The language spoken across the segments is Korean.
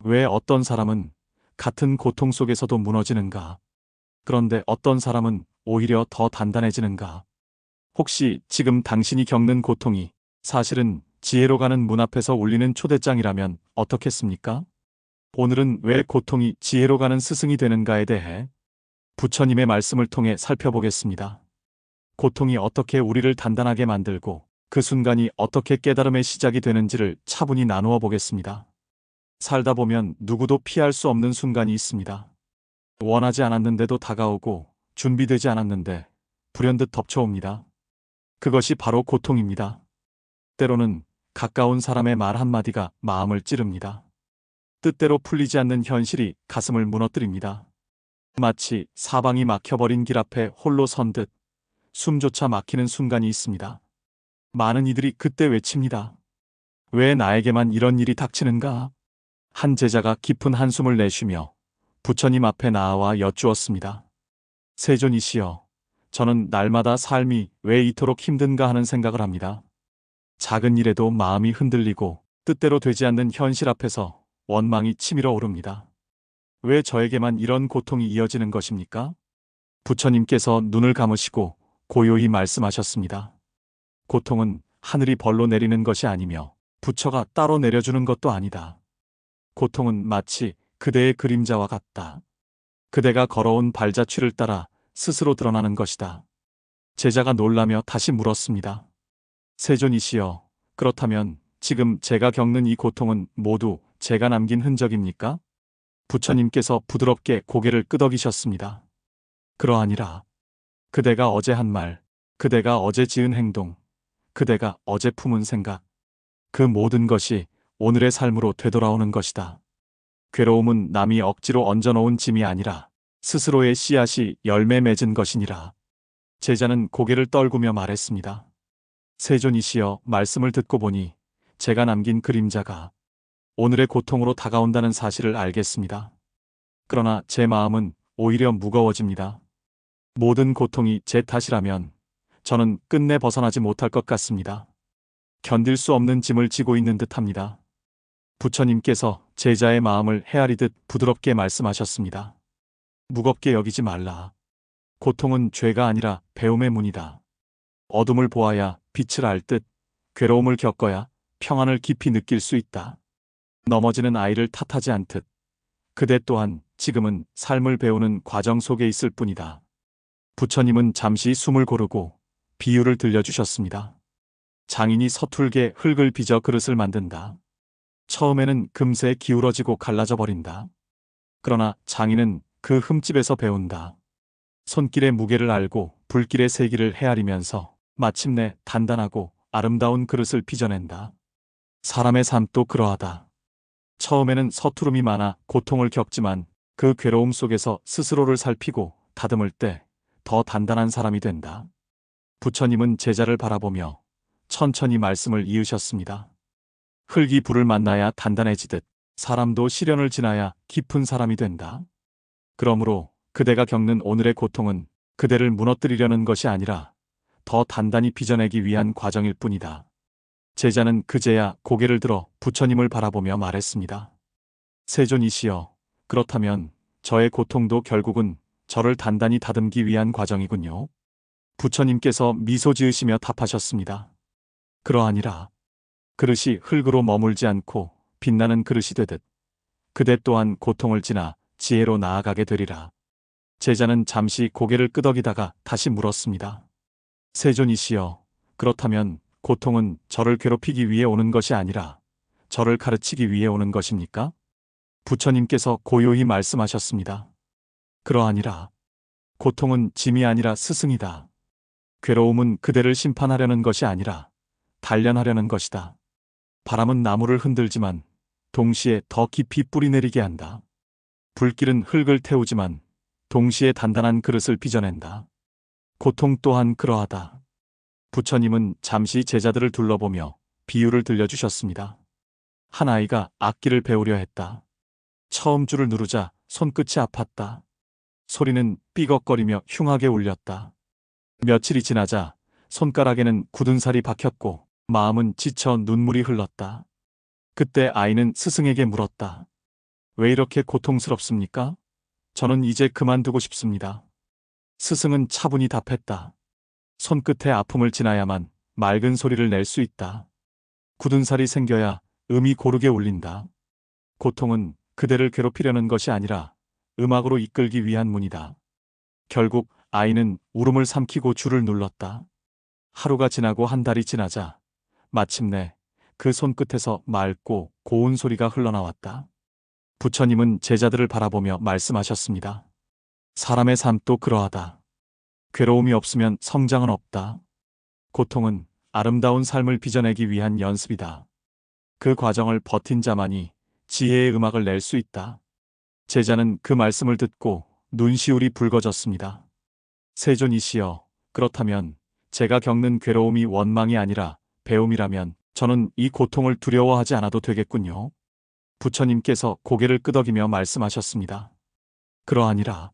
왜 어떤 사람은 같은 고통 속에서도 무너지는가? 그런데 어떤 사람은 오히려 더 단단해지는가? 혹시 지금 당신이 겪는 고통이 사실은 지혜로 가는 문 앞에서 울리는 초대장이라면 어떻겠습니까? 오늘은 왜 고통이 지혜로 가는 스승이 되는가에 대해 부처님의 말씀을 통해 살펴보겠습니다. 고통이 어떻게 우리를 단단하게 만들고 그 순간이 어떻게 깨달음의 시작이 되는지를 차분히 나누어 보겠습니다. 살다 보면 누구도 피할 수 없는 순간이 있습니다. 원하지 않았는데도 다가오고 준비되지 않았는데 불현듯 덮쳐옵니다. 그것이 바로 고통입니다. 때로는 가까운 사람의 말 한마디가 마음을 찌릅니다. 뜻대로 풀리지 않는 현실이 가슴을 무너뜨립니다. 마치 사방이 막혀버린 길 앞에 홀로 선 듯 숨조차 막히는 순간이 있습니다. 많은 이들이 그때 외칩니다. 왜 나에게만 이런 일이 닥치는가? 한 제자가 깊은 한숨을 내쉬며 부처님 앞에 나아와 여쭈었습니다. 세존이시여, 저는 날마다 삶이 왜 이토록 힘든가 하는 생각을 합니다. 작은 일에도 마음이 흔들리고 뜻대로 되지 않는 현실 앞에서 원망이 치밀어 오릅니다. 왜 저에게만 이런 고통이 이어지는 것입니까? 부처님께서 눈을 감으시고 고요히 말씀하셨습니다. 고통은 하늘이 벌로 내리는 것이 아니며 부처가 따로 내려주는 것도 아니다. 고통은 마치 그대의 그림자와 같다. 그대가 걸어온 발자취를 따라 스스로 드러나는 것이다. 제자가 놀라며 다시 물었습니다. 세존이시여, 그렇다면 지금 제가 겪는 이 고통은 모두 제가 남긴 흔적입니까? 부처님께서 부드럽게 고개를 끄덕이셨습니다. 그러하니라. 그대가 어제 한 말, 그대가 어제 지은 행동, 그대가 어제 품은 생각, 그 모든 것이 오늘의 삶으로 되돌아오는 것이다. 괴로움은 남이 억지로 얹어놓은 짐이 아니라 스스로의 씨앗이 열매 맺은 것이니라. 제자는 고개를 떨구며 말했습니다. 세존이시여, 말씀을 듣고 보니 제가 남긴 그림자가 오늘의 고통으로 다가온다는 사실을 알겠습니다. 그러나 제 마음은 오히려 무거워집니다. 모든 고통이 제 탓이라면 저는 끝내 벗어나지 못할 것 같습니다. 견딜 수 없는 짐을 지고 있는 듯합니다. 부처님께서 제자의 마음을 헤아리듯 부드럽게 말씀하셨습니다. 무겁게 여기지 말라. 고통은 죄가 아니라 배움의 문이다. 어둠을 보아야 빛을 알 듯 괴로움을 겪어야 평안을 깊이 느낄 수 있다. 넘어지는 아이를 탓하지 않듯 그대 또한 지금은 삶을 배우는 과정 속에 있을 뿐이다. 부처님은 잠시 숨을 고르고 비유를 들려주셨습니다. 장인이 서툴게 흙을 빚어 그릇을 만든다. 처음에는 금세 기울어지고 갈라져 버린다. 그러나 장인은 그 흠집에서 배운다. 손길의 무게를 알고 불길의 세기를 헤아리면서 마침내 단단하고 아름다운 그릇을 빚어낸다. 사람의 삶도 그러하다. 처음에는 서투름이 많아 고통을 겪지만 그 괴로움 속에서 스스로를 살피고 다듬을 때 더 단단한 사람이 된다. 부처님은 제자를 바라보며 천천히 말씀을 이으셨습니다. 흙이 불을 만나야 단단해지듯 사람도 시련을 지나야 깊은 사람이 된다. 그러므로 그대가 겪는 오늘의 고통은 그대를 무너뜨리려는 것이 아니라 더 단단히 빚어내기 위한 과정일 뿐이다. 제자는 그제야 고개를 들어 부처님을 바라보며 말했습니다. 세존이시여, 그렇다면 저의 고통도 결국은 저를 단단히 다듬기 위한 과정이군요. 부처님께서 미소 지으시며 답하셨습니다. 그러하니라. 그릇이 흙으로 머물지 않고 빛나는 그릇이 되듯 그대 또한 고통을 지나 지혜로 나아가게 되리라. 제자는 잠시 고개를 끄덕이다가 다시 물었습니다. 세존이시여, 그렇다면 고통은 저를 괴롭히기 위해 오는 것이 아니라 저를 가르치기 위해 오는 것입니까? 부처님께서 고요히 말씀하셨습니다. 그러하니라. 고통은 짐이 아니라 스승이다. 괴로움은 그대를 심판하려는 것이 아니라 단련하려는 것이다. 바람은 나무를 흔들지만 동시에 더 깊이 뿌리내리게 한다. 불길은 흙을 태우지만 동시에 단단한 그릇을 빚어낸다. 고통 또한 그러하다. 부처님은 잠시 제자들을 둘러보며 비유를 들려주셨습니다. 한 아이가 악기를 배우려 했다. 처음 줄을 누르자 손끝이 아팠다. 소리는 삐걱거리며 흉하게 울렸다. 며칠이 지나자 손가락에는 굳은 살이 박혔고 마음은 지쳐 눈물이 흘렀다. 그때 아이는 스승에게 물었다. 왜 이렇게 고통스럽습니까? 저는 이제 그만두고 싶습니다. 스승은 차분히 답했다. 손끝의 아픔을 지나야만 맑은 소리를 낼 수 있다. 굳은 살이 생겨야 음이 고르게 울린다. 고통은 그대를 괴롭히려는 것이 아니라 음악으로 이끌기 위한 문이다. 결국 아이는 울음을 삼키고 줄을 눌렀다. 하루가 지나고 한 달이 지나자 마침내 그 손끝에서 맑고 고운 소리가 흘러나왔다. 부처님은 제자들을 바라보며 말씀하셨습니다. 사람의 삶도 그러하다. 괴로움이 없으면 성장은 없다. 고통은 아름다운 삶을 빚어내기 위한 연습이다. 그 과정을 버틴 자만이 지혜의 음악을 낼 수 있다. 제자는 그 말씀을 듣고 눈시울이 붉어졌습니다. 세존이시여, 그렇다면 제가 겪는 괴로움이 원망이 아니라 배움이라면 저는 이 고통을 두려워하지 않아도 되겠군요. 부처님께서 고개를 끄덕이며 말씀하셨습니다. 그러하니라.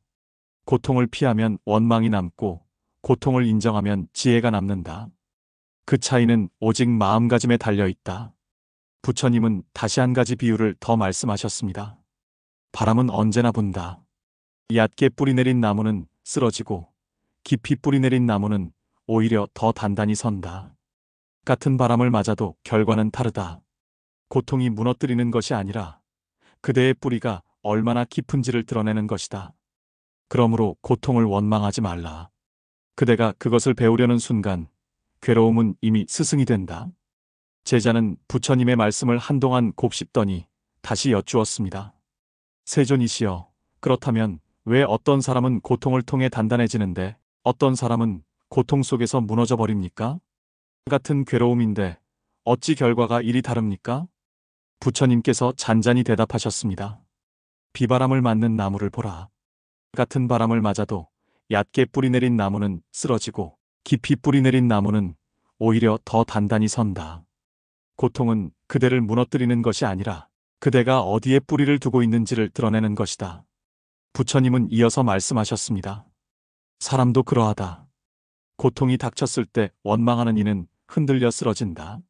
고통을 피하면 원망이 남고 고통을 인정하면 지혜가 남는다. 그 차이는 오직 마음가짐에 달려 있다. 부처님은 다시 한 가지 비유를 더 말씀하셨습니다. 바람은 언제나 분다. 얕게 뿌리 내린 나무는 쓰러지고 깊이 뿌리 내린 나무는 오히려 더 단단히 선다. 같은 바람을 맞아도 결과는 다르다. 고통이 무너뜨리는 것이 아니라 그대의 뿌리가 얼마나 깊은지를 드러내는 것이다. 그러므로 고통을 원망하지 말라. 그대가 그것을 배우려는 순간 괴로움은 이미 스승이 된다. 제자는 부처님의 말씀을 한동안 곱씹더니 다시 여쭈었습니다. 세존이시여, 그렇다면 왜 어떤 사람은 고통을 통해 단단해지는데 어떤 사람은 고통 속에서 무너져 버립니까? 같은 괴로움인데 어찌 결과가 이리 다릅니까? 부처님께서 잔잔히 대답하셨습니다. 비바람을 맞는 나무를 보라. 같은 바람을 맞아도 얕게 뿌리 내린 나무는 쓰러지고 깊이 뿌리 내린 나무는 오히려 더 단단히 선다. 고통은 그대를 무너뜨리는 것이 아니라 그대가 어디에 뿌리를 두고 있는지를 드러내는 것이다. 부처님은 이어서 말씀하셨습니다. 사람도 그러하다. 고통이 닥쳤을 때 원망하는 이는 흔들려 쓰러진다.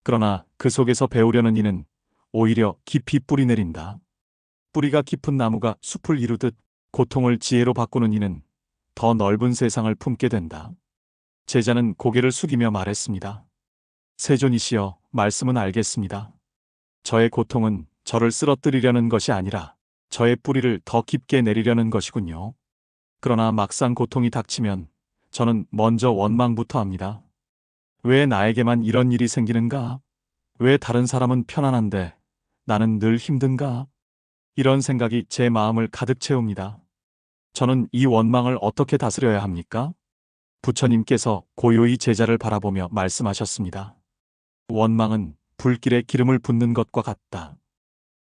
그러나 그 속에서 배우려는 이는 오히려 깊이 뿌리 내린다. 뿌리가 깊은 나무가 숲을 이루듯 고통을 지혜로 바꾸는 이는 더 넓은 세상을 품게 된다. 제자는 고개를 숙이며 말했습니다. 세존이시여, 말씀은 알겠습니다. 저의 고통은 저를 쓰러뜨리려는 것이 아니라 저의 뿌리를 더 깊게 내리려는 것이군요. 그러나 막상 고통이 닥치면 저는 먼저 원망부터 합니다. 왜 나에게만 이런 일이 생기는가? 왜 다른 사람은 편안한데 나는 늘 힘든가? 이런 생각이 제 마음을 가득 채웁니다. 저는 이 원망을 어떻게 다스려야 합니까? 부처님께서 고요히 제자를 바라보며 말씀하셨습니다. 원망은 불길에 기름을 붓는 것과 같다.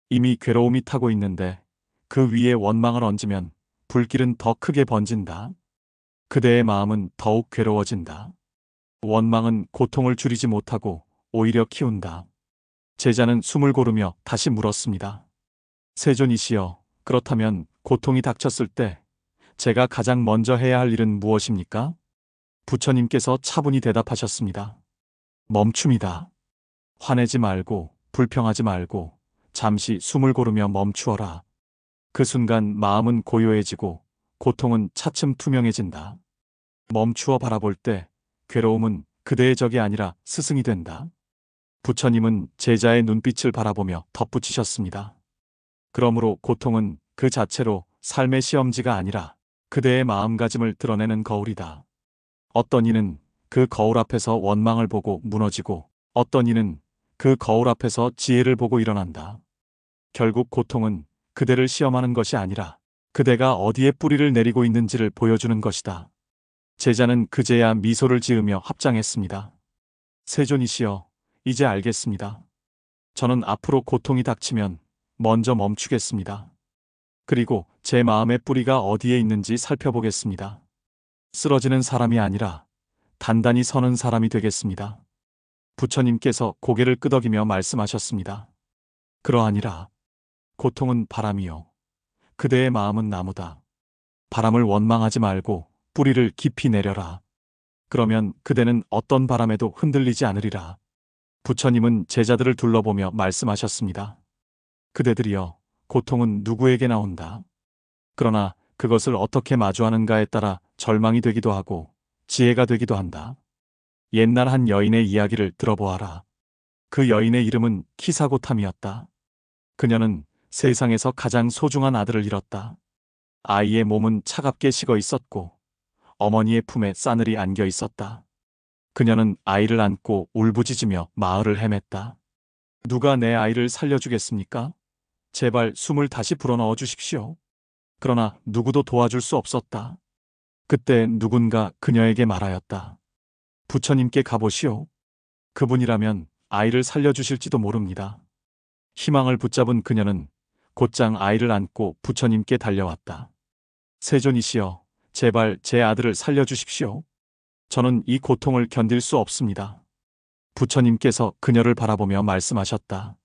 이미 괴로움이 타고 있는데 그 위에 원망을 얹으면 불길은 더 크게 번진다. 그대의 마음은 더욱 괴로워진다. 원망은 고통을 줄이지 못하고 오히려 키운다. 제자는 숨을 고르며 다시 물었습니다. 세존이시여, 그렇다면 고통이 닥쳤을 때 제가 가장 먼저 해야 할 일은 무엇입니까? 부처님께서 차분히 대답하셨습니다. 멈춤이다. 화내지 말고 불평하지 말고 잠시 숨을 고르며 멈추어라. 그 순간 마음은 고요해지고 고통은 차츰 투명해진다. 멈추어 바라볼 때 괴로움은 그대의 적이 아니라 스승이 된다. 부처님은 제자의 눈빛을 바라보며 덧붙이셨습니다. 그러므로 고통은 그 자체로 삶의 시험지가 아니라 그대의 마음가짐을 드러내는 거울이다. 어떤 이는 그 거울 앞에서 원망을 보고 무너지고 어떤 이는 그 거울 앞에서 지혜를 보고 일어난다. 결국 고통은 그대를 시험하는 것이 아니라 그대가 어디에 뿌리를 내리고 있는지를 보여주는 것이다. 제자는 그제야 미소를 지으며 합장했습니다. 세존이시여, 이제 알겠습니다. 저는 앞으로 고통이 닥치면 먼저 멈추겠습니다. 그리고 제 마음의 뿌리가 어디에 있는지 살펴보겠습니다. 쓰러지는 사람이 아니라 단단히 서는 사람이 되겠습니다. 부처님께서 고개를 끄덕이며 말씀하셨습니다. 그러하니라. 고통은 바람이요. 그대의 마음은 나무다. 바람을 원망하지 말고 뿌리를 깊이 내려라. 그러면 그대는 어떤 바람에도 흔들리지 않으리라. 부처님은 제자들을 둘러보며 말씀하셨습니다. 그대들이여, 고통은 누구에게나 온다. 그러나 그것을 어떻게 마주하는가에 따라 절망이 되기도 하고 지혜가 되기도 한다. 옛날 한 여인의 이야기를 들어보아라. 그 여인의 이름은 키사고탐이었다. 그녀는 세상에서 가장 소중한 아들을 잃었다. 아이의 몸은 차갑게 식어 있었고 어머니의 품에 싸늘히 안겨 있었다. 그녀는 아이를 안고 울부짖으며 마을을 헤맸다. 누가 내 아이를 살려주겠습니까? 제발 숨을 다시 불어넣어 주십시오. 그러나 누구도 도와줄 수 없었다. 그때 누군가 그녀에게 말하였다. 부처님께 가보시오. 그분이라면 아이를 살려주실지도 모릅니다. 희망을 붙잡은 그녀는 곧장 아이를 안고 부처님께 달려왔다. 세존이시여, 제발 제 아들을 살려주십시오. 저는 이 고통을 견딜 수 없습니다. 부처님께서 그녀를 바라보며 말씀하셨다.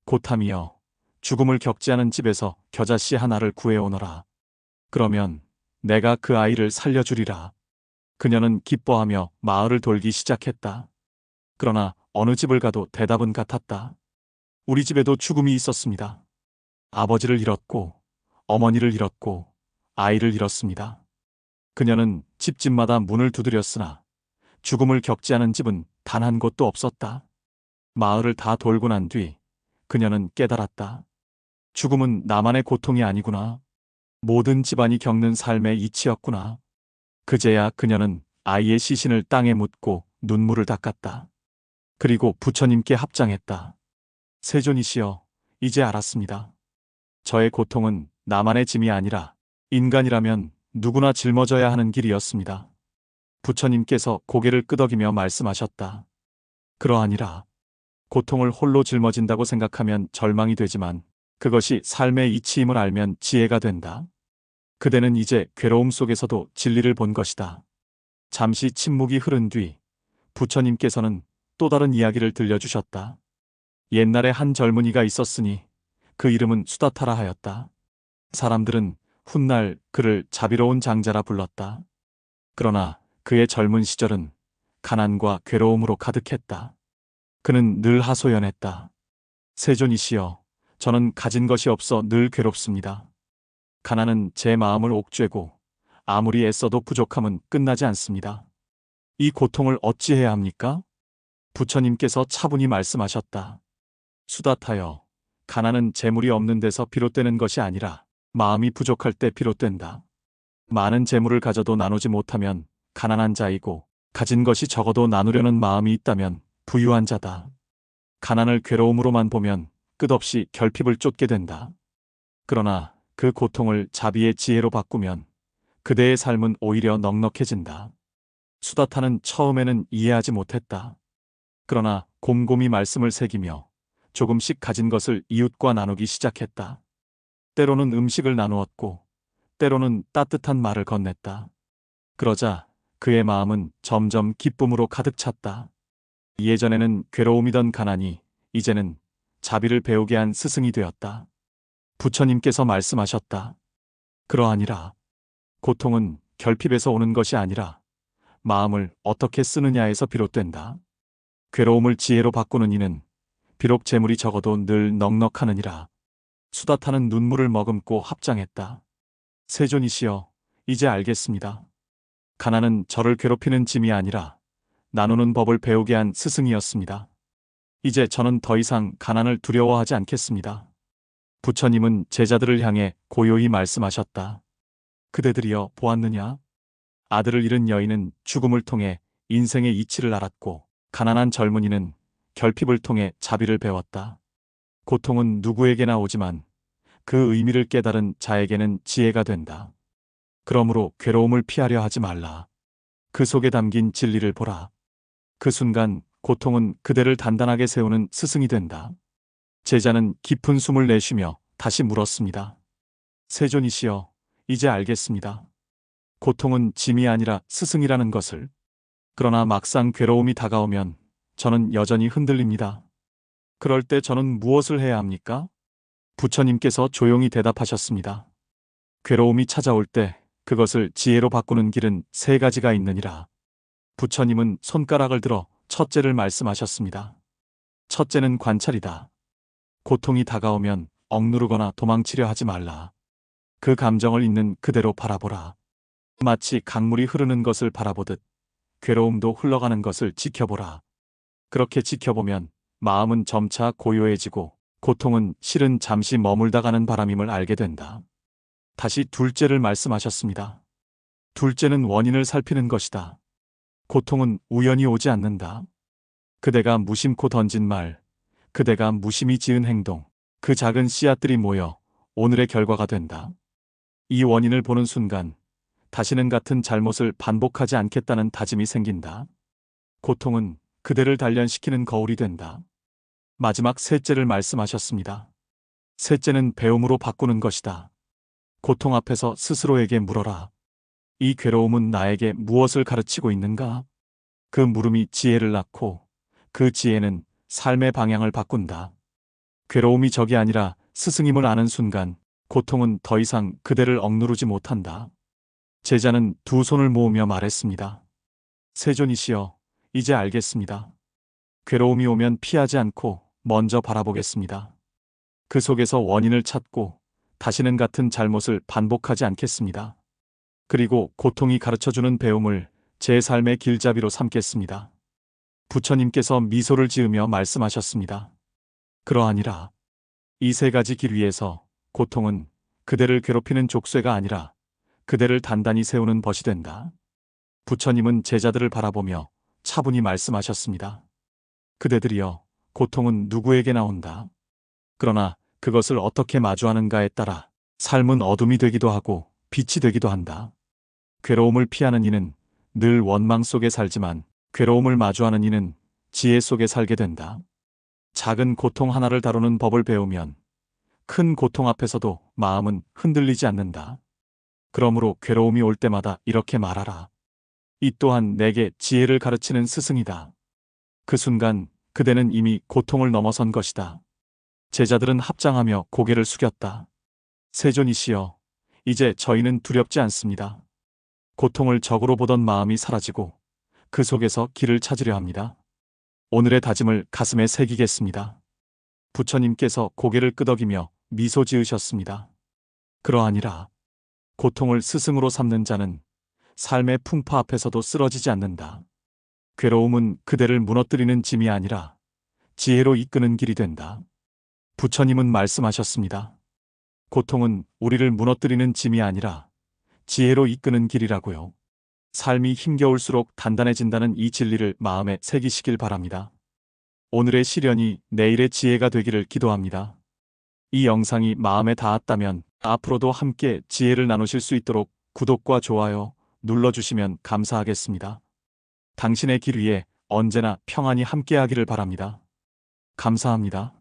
고탐이여, 죽음을 겪지 않은 집에서 겨자씨 하나를 구해오너라. 그러면 내가 그 아이를 살려주리라. 그녀는 기뻐하며 마을을 돌기 시작했다. 그러나 어느 집을 가도 대답은 같았다. 우리 집에도 죽음이 있었습니다. 아버지를 잃었고, 어머니를 잃었고, 아이를 잃었습니다. 그녀는 집집마다 문을 두드렸으나 죽음을 겪지 않은 집은 단 한 곳도 없었다. 마을을 다 돌고 난 뒤 그녀는 깨달았다. 죽음은 나만의 고통이 아니구나. 모든 집안이 겪는 삶의 이치였구나. 그제야 그녀는 아이의 시신을 땅에 묻고 눈물을 닦았다. 그리고 부처님께 합장했다. 세존이시여, 이제 알았습니다. 저의 고통은 나만의 짐이 아니라 인간이라면 누구나 짊어져야 하는 길이었습니다. 부처님께서 고개를 끄덕이며 말씀하셨다. 그러하니라. 고통을 홀로 짊어진다고 생각하면 절망이 되지만 그것이 삶의 이치임을 알면 지혜가 된다. 그대는 이제 괴로움 속에서도 진리를 본 것이다. 잠시 침묵이 흐른 뒤 부처님께서는 또 다른 이야기를 들려주셨다. 옛날에 한 젊은이가 있었으니 그 이름은 수다타라 하였다. 사람들은 훗날 그를 자비로운 장자라 불렀다. 그러나 그의 젊은 시절은 가난과 괴로움으로 가득했다. 그는 늘 하소연했다. 세존이시여, 저는 가진 것이 없어 늘 괴롭습니다. 가난은 제 마음을 옥죄고 아무리 애써도 부족함은 끝나지 않습니다. 이 고통을 어찌해야 합니까? 부처님께서 차분히 말씀하셨다. 수다타여, 가난은 재물이 없는 데서 비롯되는 것이 아니라 마음이 부족할 때 비롯된다. 많은 재물을 가져도 나누지 못하면 가난한 자이고 가진 것이 적어도 나누려는 마음이 있다면 부유한 자다. 가난을 괴로움으로만 보면 끝없이 결핍을 쫓게 된다. 그러나 그 고통을 자비의 지혜로 바꾸면 그대의 삶은 오히려 넉넉해진다. 수다타는 처음에는 이해하지 못했다. 그러나 곰곰이 말씀을 새기며 조금씩 가진 것을 이웃과 나누기 시작했다. 때로는 음식을 나누었고 때로는 따뜻한 말을 건넸다. 그러자 그의 마음은 점점 기쁨으로 가득 찼다. 예전에는 괴로움이던 가난이 이제는 자비를 배우게 한 스승이 되었다. 부처님께서 말씀하셨다. 그러하니라. 고통은 결핍에서 오는 것이 아니라 마음을 어떻게 쓰느냐에서 비롯된다. 괴로움을 지혜로 바꾸는 이는 비록 재물이 적어도 늘 넉넉하느니라. 수다타는 눈물을 머금고 합장했다. 세존이시여, 이제 알겠습니다. 가난은 저를 괴롭히는 짐이 아니라 나누는 법을 배우게 한 스승이었습니다. 이제 저는 더 이상 가난을 두려워하지 않겠습니다. 부처님은 제자들을 향해 고요히 말씀하셨다. 그대들이여 보았느냐? 아들을 잃은 여인은 죽음을 통해 인생의 이치를 알았고 가난한 젊은이는 결핍을 통해 자비를 배웠다. 고통은 누구에게나 오지만 그 의미를 깨달은 자에게는 지혜가 된다. 그러므로 괴로움을 피하려 하지 말라. 그 속에 담긴 진리를 보라. 그 순간 고통은 그대를 단단하게 세우는 스승이 된다. 제자는 깊은 숨을 내쉬며 다시 물었습니다. 세존이시여, 이제 알겠습니다. 고통은 짐이 아니라 스승이라는 것을. 그러나 막상 괴로움이 다가오면 저는 여전히 흔들립니다. 그럴 때 저는 무엇을 해야 합니까? 부처님께서 조용히 대답하셨습니다. 괴로움이 찾아올 때 그것을 지혜로 바꾸는 길은 세 가지가 있느니라. 부처님은 손가락을 들어 첫째를 말씀하셨습니다. 첫째는 관찰이다. 고통이 다가오면 억누르거나 도망치려 하지 말라. 그 감정을 있는 그대로 바라보라. 마치 강물이 흐르는 것을 바라보듯 괴로움도 흘러가는 것을 지켜보라. 그렇게 지켜보면 마음은 점차 고요해지고 고통은 실은 잠시 머물다 가는 바람임을 알게 된다. 다시 둘째를 말씀하셨습니다. 둘째는 원인을 살피는 것이다. 고통은 우연히 오지 않는다. 그대가 무심코 던진 말, 그대가 무심히 지은 행동, 그 작은 씨앗들이 모여 오늘의 결과가 된다. 이 원인을 보는 순간 다시는 같은 잘못을 반복하지 않겠다는 다짐이 생긴다. 고통은 그대를 단련시키는 거울이 된다. 마지막 셋째를 말씀하셨습니다. 셋째는 배움으로 바꾸는 것이다. 고통 앞에서 스스로에게 물어라. 이 괴로움은 나에게 무엇을 가르치고 있는가? 그 물음이 지혜를 낳고 그 지혜는 삶의 방향을 바꾼다. 괴로움이 적이 아니라 스승임을 아는 순간 고통은 더 이상 그대를 억누르지 못한다. 제자는 두 손을 모으며 말했습니다. 세존이시여, 이제 알겠습니다. 괴로움이 오면 피하지 않고 먼저 바라보겠습니다. 그 속에서 원인을 찾고 다시는 같은 잘못을 반복하지 않겠습니다. 그리고 고통이 가르쳐주는 배움을 제 삶의 길잡이로 삼겠습니다. 부처님께서 미소를 지으며 말씀하셨습니다. 그러하니라. 이 세 가지 길 위에서 고통은 그대를 괴롭히는 족쇄가 아니라 그대를 단단히 세우는 벗이 된다. 부처님은 제자들을 바라보며 차분히 말씀하셨습니다. 그대들이여, 고통은 누구에게나 온다. 그러나 그것을 어떻게 마주하는가에 따라 삶은 어둠이 되기도 하고 빛이 되기도 한다. 괴로움을 피하는 이는 늘 원망 속에 살지만 괴로움을 마주하는 이는 지혜 속에 살게 된다. 작은 고통 하나를 다루는 법을 배우면 큰 고통 앞에서도 마음은 흔들리지 않는다. 그러므로 괴로움이 올 때마다 이렇게 말하라. 이 또한 내게 지혜를 가르치는 스승이다. 그 순간 그대는 이미 고통을 넘어선 것이다. 제자들은 합장하며 고개를 숙였다. 세존이시여, 이제 저희는 두렵지 않습니다. 고통을 적으로 보던 마음이 사라지고 그 속에서 길을 찾으려 합니다. 오늘의 다짐을 가슴에 새기겠습니다. 부처님께서 고개를 끄덕이며 미소 지으셨습니다. 그러하니라. 고통을 스승으로 삼는 자는 삶의 풍파 앞에서도 쓰러지지 않는다. 괴로움은 그대를 무너뜨리는 짐이 아니라 지혜로 이끄는 길이 된다. 부처님은 말씀하셨습니다. 고통은 우리를 무너뜨리는 짐이 아니라 지혜로 이끄는 길이라고요. 삶이 힘겨울수록 단단해진다는 이 진리를 마음에 새기시길 바랍니다. 오늘의 시련이 내일의 지혜가 되기를 기도합니다. 이 영상이 마음에 닿았다면 앞으로도 함께 지혜를 나누실 수 있도록 구독과 좋아요 눌러주시면 감사하겠습니다. 당신의 길 위에 언제나 평안히 함께하기를 바랍니다. 감사합니다.